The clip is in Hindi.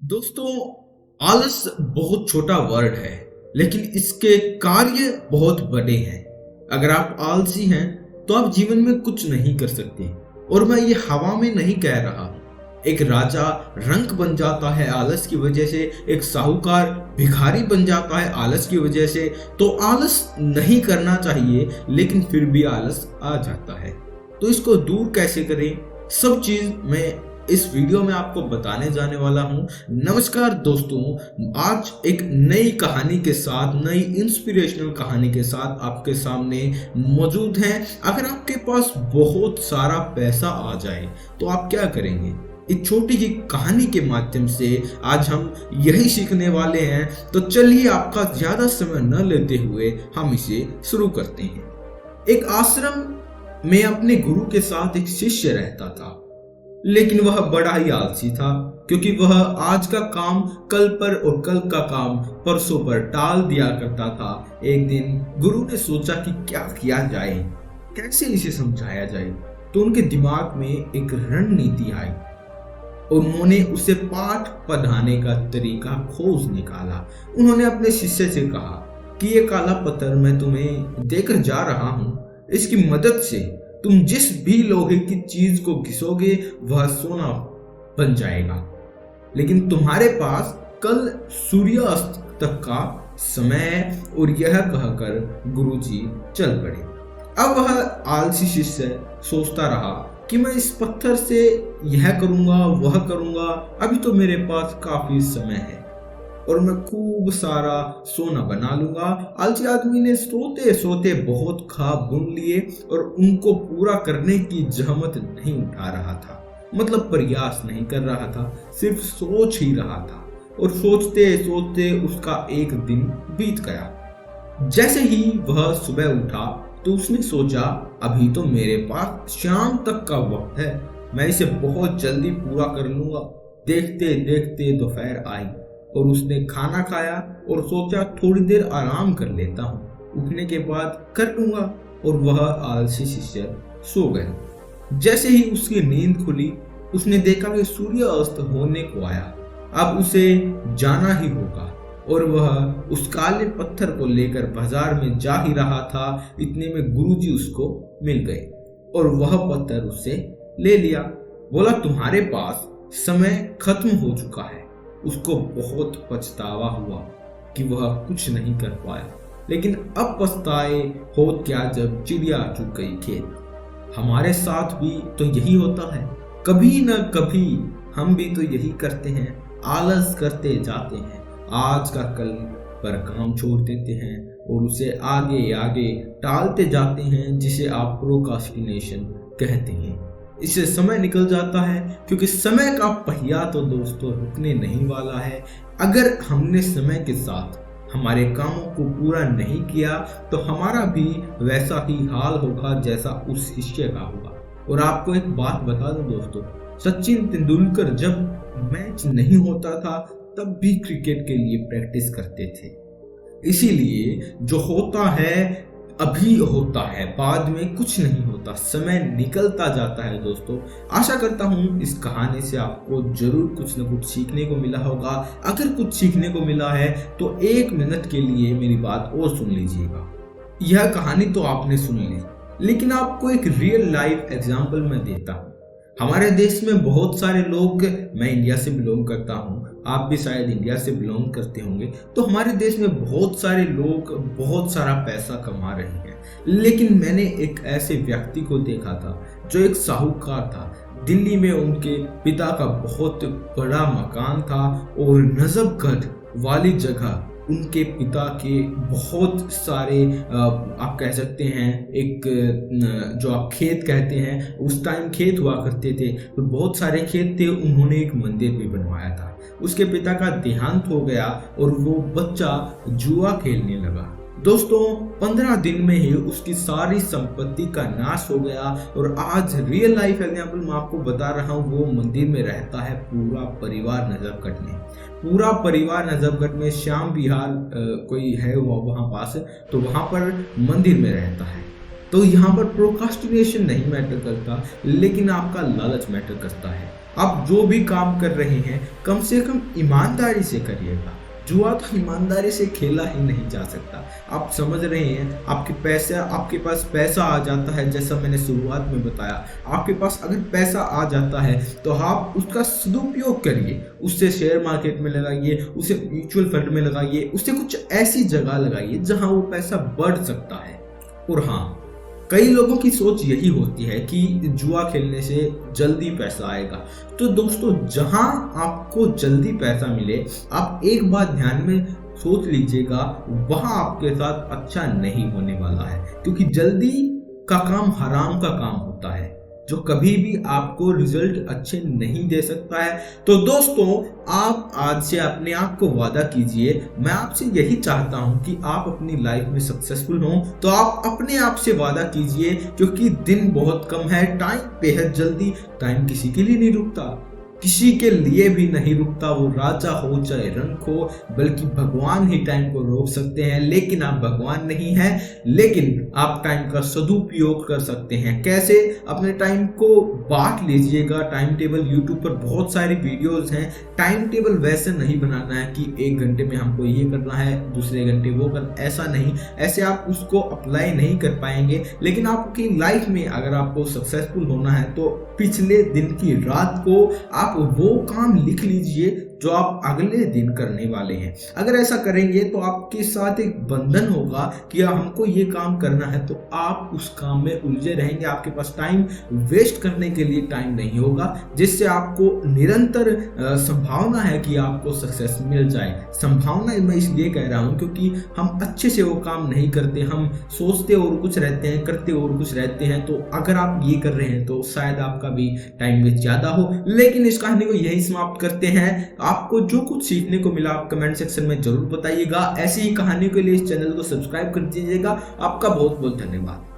दोस्तों, आलस बहुत छोटा वर्ड है, लेकिन इसके कार्य बहुत बड़े हैं। अगर आप आलसी हैं, तो आप जीवन में कुछ नहीं कर सकते। और मैं ये हवा में नहीं कह रहा। एक राजा रंक बन जाता है आलस की वजह से, एक साहूकार भिखारी बन जाता है आलस की वजह से। तो आलस नहीं करना चाहिए, लेकिन फिर भी आलस आ जाता है। तो इसको दूर कैसे करें, सब चीज मैं इस वीडियो में आपको बताने जाने वाला हूं। नमस्कार दोस्तों, आज एक नई कहानी के साथ, नई इंस्पिरेशनल कहानी के साथ आपके सामने मौजूद हैं। अगर आपके पास बहुत सारा पैसा आ जाए तो आप क्या करेंगे? इस छोटी सी कहानी के माध्यम से आज हम यही सीखने वाले हैं। तो चलिए, आपका ज्यादा समय न लेते हुए हम इसे शुरू करते हैं। एक आश्रम में अपने गुरु के साथ एक शिष्य रहता था, लेकिन वह बड़ा ही आलसी था, क्योंकि वह आज का काम कल पर और कल का काम परसों पर टाल दिया करता था। एक दिन गुरु ने सोचा कि क्या किया जाए, कैसे इसे समझाया जाए। तो उनके दिमाग में एक रणनीति आई। उन्होंने उसे पाठ पढ़ाने का तरीका खोज निकाला। उन्होंने अपने शिष्य से कहा कि ये काला पत्थर मैं तुम्हें देकर जा रहा हूं, इसकी मदद से तुम जिस भी लोहे की चीज को घिसोगे वह सोना बन जाएगा। लेकिन तुम्हारे पास कल सूर्यास्त तक का समय है। और यह कहकर गुरुजी चल पड़े। अब वह आलसी शिष्य सोचता रहा कि मैं इस पत्थर से यह करूंगा, वह करूंगा, अभी तो मेरे पास काफी समय है और मैं खूब सारा सोना बना लूंगा। आलसी आदमी ने सोते सोते बहुत ख्वाब बुन लिए और उनको पूरा करने की जहमत नहीं उठा रहा था, मतलब प्रयास नहीं कर रहा था, सिर्फ सोच ही रहा था। और सोचते सोचते उसका एक दिन बीत गया। जैसे ही वह सुबह उठा तो उसने सोचा, अभी तो मेरे पास शाम तक का वक्त है, मैं इसे बहुत जल्दी पूरा कर लूंगा। देखते देखते दोपहर आई और उसने खाना खाया और सोचा थोड़ी देर आराम कर लेता हूँ, उठने के बाद कर लूंगा। और वह आलसी शिष्य सो गया। जैसे ही उसकी नींद खुली, उसने देखा कि सूर्य अस्त होने को आया। अब उसे जाना ही होगा और वह उस काले पत्थर को लेकर बाजार में जा ही रहा था। इतने में गुरुजी उसको मिल गए और वह पत्थर उससे ले लिया। बोला, तुम्हारे पास समय खत्म हो चुका है। उसको बहुत पछतावा हुआ कि वह कुछ नहीं कर पाया, लेकिन अब पछताए हो क्या जब चिड़िया चुग गई खेत। हमारे साथ भी तो यही होता है, कभी न कभी हम भी तो यही करते हैं, आलस करते जाते हैं, आज का कल पर काम छोड़ देते हैं और उसे आगे आगे टालते जाते हैं, जिसे आप प्रोक्रास्टिनेशन कहते हैं। इससे समय निकल जाता है, क्योंकि समय का पहिया तो दोस्तों रुकने नहीं वाला है। अगर हमने समय के साथ हमारे कामों को पूरा नहीं किया तो हमारा भी वैसा ही हाल होगा जैसा उस शिष्य का होगा। और आपको एक बात बता दूं दोस्तों, सचिन तेंदुलकर जब मैच नहीं होता था तब भी क्रिकेट के लिए प्रैक्टिस करते थे। इसीलिए जो होता है अभी होता है, बाद में कुछ नहीं होता, समय निकलता जाता है दोस्तों। आशा करता हूँ इस कहानी से आपको जरूर कुछ न कुछ सीखने को मिला होगा। अगर कुछ सीखने को मिला है तो 1 मिनट के लिए मेरी बात और सुन लीजिएगा। यह कहानी तो आपने सुन ली, लेकिन आपको एक रियल लाइफ एग्जाम्पल मैं देता हूँ। हमारे देश में बहुत सारे लोग, मैं इंडिया से बिलोंग करता हूँ, आप भी शायद इंडिया से बिलोंग करते होंगे, तो हमारे देश में बहुत सारे लोग बहुत सारा पैसा कमा रहे हैं। लेकिन मैंने एक ऐसे व्यक्ति को देखा था जो एक साहूकार था। दिल्ली में उनके पिता का बहुत बड़ा मकान था और नजफगढ़ वाली जगह उनके पिता के बहुत सारे आप कह सकते हैं, एक जो आप खेत कहते हैं, उस टाइम खेत हुआ करते थे, तो बहुत सारे खेत थे। उन्होंने एक मंदिर भी बनवाया था। उसके पिता का देहांत हो गया और वो बच्चा जुआ खेलने लगा। दोस्तों, 15 दिन में ही उसकी सारी संपत्ति का नाश हो गया। और आज रियल लाइफ एग्जाम्पल मैं आपको बता रहा हूँ, वो मंदिर में रहता है पूरा परिवार नजफगढ़ में। पूरा परिवार नजफगढ़ में श्याम विहार कोई है वहाँ पास, तो वहाँ पर मंदिर में रहता है। तो यहाँ पर प्रोक्रास्टिनेशन नहीं मैटर करता, लेकिन आपका लालच मैटर करता है। आप जो भी काम कर रहे हैं कम से कम ईमानदारी से करिएगा। जुआ तो ईमानदारी से खेला ही नहीं जा सकता। आप समझ रहे हैं, आपके पास पैसा आ जाता है, जैसा मैंने शुरुआत में बताया, आपके पास अगर पैसा आ जाता है तो आप उसका सदुपयोग करिए, उससे शेयर मार्केट में लगाइए, उसे म्यूचुअल फंड में लगाइए, उससे कुछ ऐसी जगह लगाइए जहां वो पैसा बढ़ सकता है। और हाँ, कई लोगों की सोच यही होती है कि जुआ खेलने से जल्दी पैसा आएगा। तो दोस्तों, जहां आपको जल्दी पैसा मिले, आप एक बात ध्यान में सोच लीजिएगा, वहां आपके साथ अच्छा नहीं होने वाला है, क्योंकि जल्दी का काम हराम का काम होता है, जो कभी भी आपको रिजल्ट अच्छे नहीं दे सकता है। तो दोस्तों, आप आज से अपने आप को वादा कीजिए, मैं आपसे यही चाहता हूं कि आप अपनी लाइफ में सक्सेसफुल हों, तो आप अपने आप से वादा कीजिए, क्योंकि दिन बहुत कम है, टाइम बेहद जल्दी, टाइम किसी के लिए नहीं रुकता, किसी के लिए भी नहीं रुकता, वो राजा हो चाहे रंक हो, बल्कि भगवान ही टाइम को रोक सकते हैं। लेकिन आप भगवान नहीं हैं, लेकिन आप टाइम का सदुपयोग कर सकते हैं। कैसे? अपने टाइम को बांट लीजिएगा। टाइम टेबल यूट्यूब पर बहुत सारी वीडियोस हैं। टाइम टेबल वैसे नहीं बनाना है कि 1 घंटे में हमको ये करना है, दूसरे घंटे वो करना, ऐसा नहीं। ऐसे आप उसको अप्लाई नहीं कर पाएंगे। लेकिन आपकी लाइफ में अगर आपको सक्सेसफुल होना है तो पिछले दिन की रात को आप वो काम लिख लीजिए जो आप अगले दिन करने वाले हैं। अगर ऐसा करेंगे तो आपके साथ एक बंधन होगा कि हमको ये काम करना है, तो आप उस काम में उलझे रहेंगे। आपके पास टाइम वेस्ट करने के लिए टाइम नहीं होगा, जिससे आपको निरंतर संभावना है कि आपको सक्सेस मिल जाए। संभावना मैं इसलिए कह रहा हूँ क्योंकि हम अच्छे से वो काम नहीं करते, हम सोचते और कुछ रहते हैं, करते और कुछ रहते हैं। तो अगर आप ये कर रहे हैं तो शायद आपका भी टाइम वेस्ट ज्यादा हो। लेकिन इस कहानी को यही समाप्त करते हैं। आपको जो कुछ सीखने को मिला आप कमेंट सेक्शन में जरूर बताइएगा। ऐसी ही कहानी के लिए इस चैनल को सब्सक्राइब कर दीजिएगा। आपका बहुत बहुत धन्यवाद।